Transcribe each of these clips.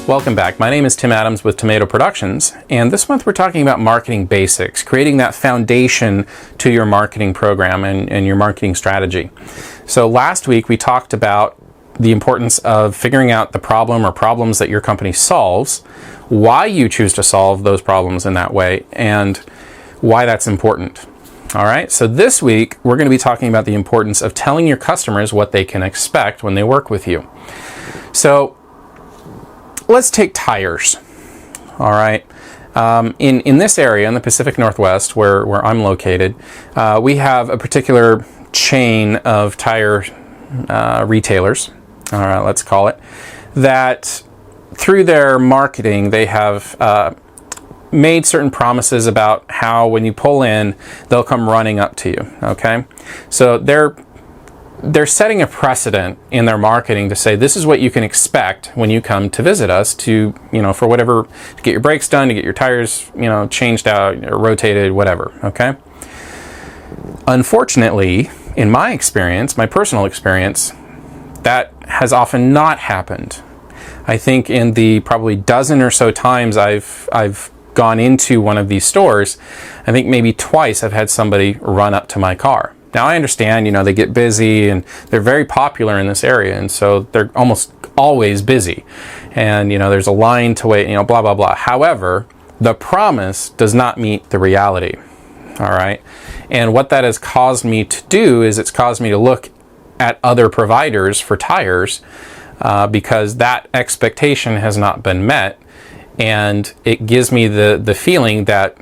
Welcome back. My name is Tim Adams with Tomato Productions, and this month we're talking about marketing basics, creating that foundation to your marketing program and your marketing strategy. So last week we talked about the importance of figuring out the problem or problems that your company solves, why you choose to solve those problems in that way, and why that's important. All right, so this week we're going to be talking about the importance of telling your customers what they can expect when they work with you. So let's take tires. All right. In this area, in the Pacific Northwest, where I'm located, we have a particular chain of tire retailers, all right, let's call it, that through their marketing, they have made certain promises about how when you pull in, they'll come running up to you, okay? So they're setting a precedent in their marketing to say this is what you can expect when you come to visit us to, for whatever, to get your brakes done, to get your tires, changed out or rotated, whatever, okay? Unfortunately, in my experience, my personal experience, that has often not happened. I think in the probably dozen or so times I've gone into one of these stores, I think maybe twice I've had somebody run up to my car. Now I understand, they get busy and they're very popular in this area, and so they're almost always busy. And, there's a line to wait, blah, blah, blah. However, the promise does not meet the reality. All right. And what that has caused me to do is it's caused me to look at other providers for tires because that expectation has not been met. And it gives me the feeling that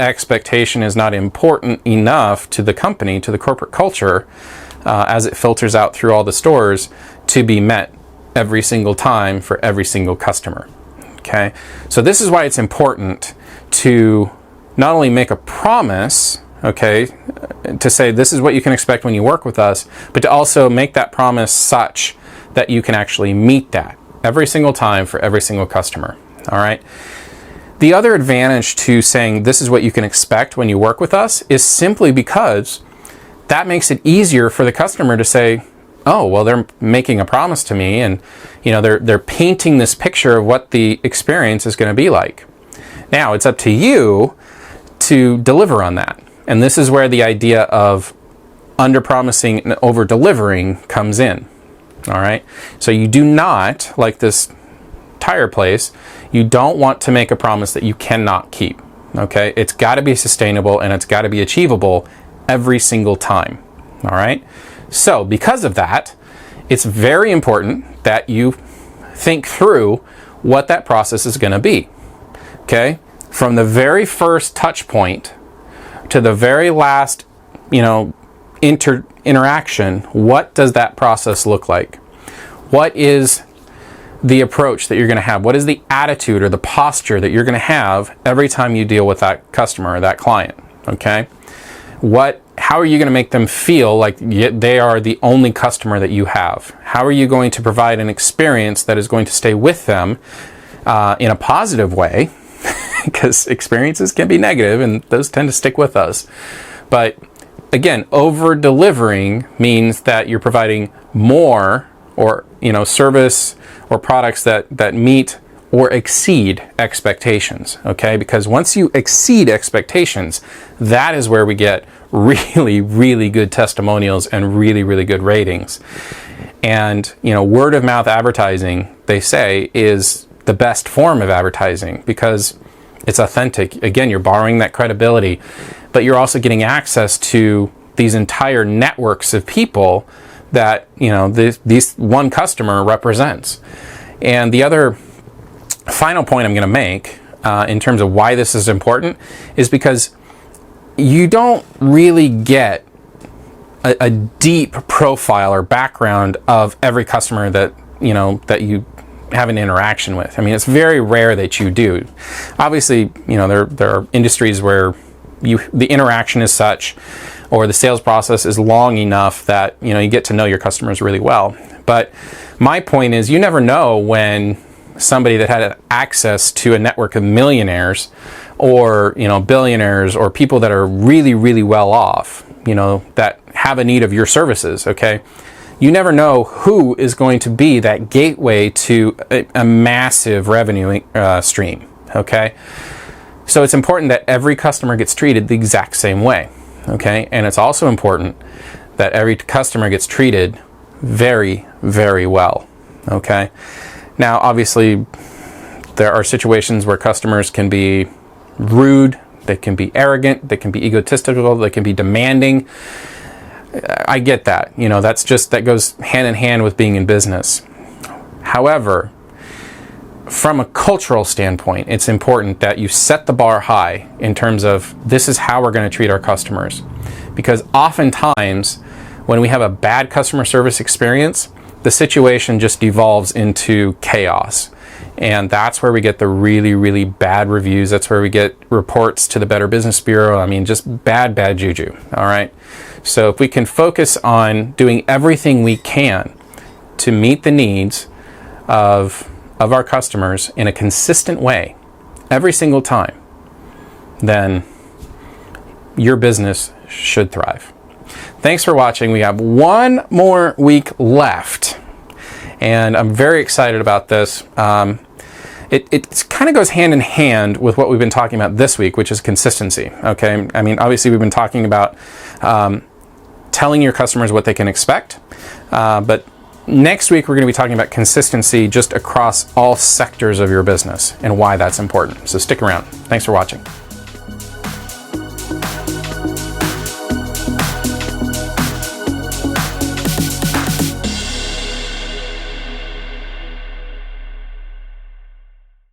expectation is not important enough to the company, to the corporate culture, as it filters out through all the stores to be met every single time for every single customer. Okay, so this is why it's important to not only make a promise, okay, to say this is what you can expect when you work with us, but to also make that promise such that you can actually meet that every single time for every single customer. All right. The other advantage to saying this is what you can expect when you work with us is simply because that makes it easier for the customer to say, oh, well, they're making a promise to me, and they're painting this picture of what the experience is going to be like. Now it's up to you to deliver on that. And this is where the idea of under-promising and over-delivering comes in. All right. So you do not, like this tire place, you don't want to make a promise that you cannot keep. Okay. It's got to be sustainable and it's got to be achievable every single time. All right. So because of that, it's very important that you think through what that process is going to be. Okay. From the very first touch point to the very last, interaction, what does that process look like? What is the approach that you're going to have? What is the attitude or the posture that you're going to have every time you deal with that customer or that client? Okay? How are you going to make them feel like they are the only customer that you have? How are you going to provide an experience that is going to stay with them in a positive way? Because experiences can be negative and those tend to stick with us. But again, over-delivering means that you're providing more or service or products that meet or exceed expectations, okay? Because once you exceed expectations, that is where we get really, really good testimonials and really, really good ratings. And, word of mouth advertising, they say, is the best form of advertising because it's authentic. Again, you're borrowing that credibility, but you're also getting access to these entire networks of people that, this one customer represents. And the other final point I'm going to make in terms of why this is important is because you don't really get a deep profile or background of every customer that you have an interaction with. I mean, it's very rare that you do. Obviously, there are industries where the interaction is such, or the sales process is long enough that you get to know your customers really well. But my point is, you never know when somebody that had access to a network of millionaires or billionaires or people that are really, really well off, that have a need of your services, okay? you never know who is going to be that gateway to a massive revenue stream, okay? So it's important that every customer gets treated the exact same way, okay? And it's also important that every customer gets treated very, very well, okay? Now, obviously, there are situations where customers can be rude, they can be arrogant, they can be egotistical, they can be demanding. I get that. You know, that goes hand in hand with being in business. However, from a cultural standpoint, it's important that you set the bar high in terms of this is how we're going to treat our customers. Because oftentimes, when we have a bad customer service experience, the situation just devolves into chaos. And that's where we get the really, really bad reviews. That's where we get reports to the Better Business Bureau. I mean, just bad juju, all right? So if we can focus on doing everything we can to meet the needs of our customers in a consistent way every single time, then your business should thrive. Thanks for watching. We have one more week left, and I'm very excited about this. It kind of goes hand in hand with what we've been talking about this week, which is consistency, okay? I mean, obviously we've been talking about telling your customers what they can expect, but next week we're going to be talking about consistency just across all sectors of your business and why that's important. So stick around. Thanks for watching.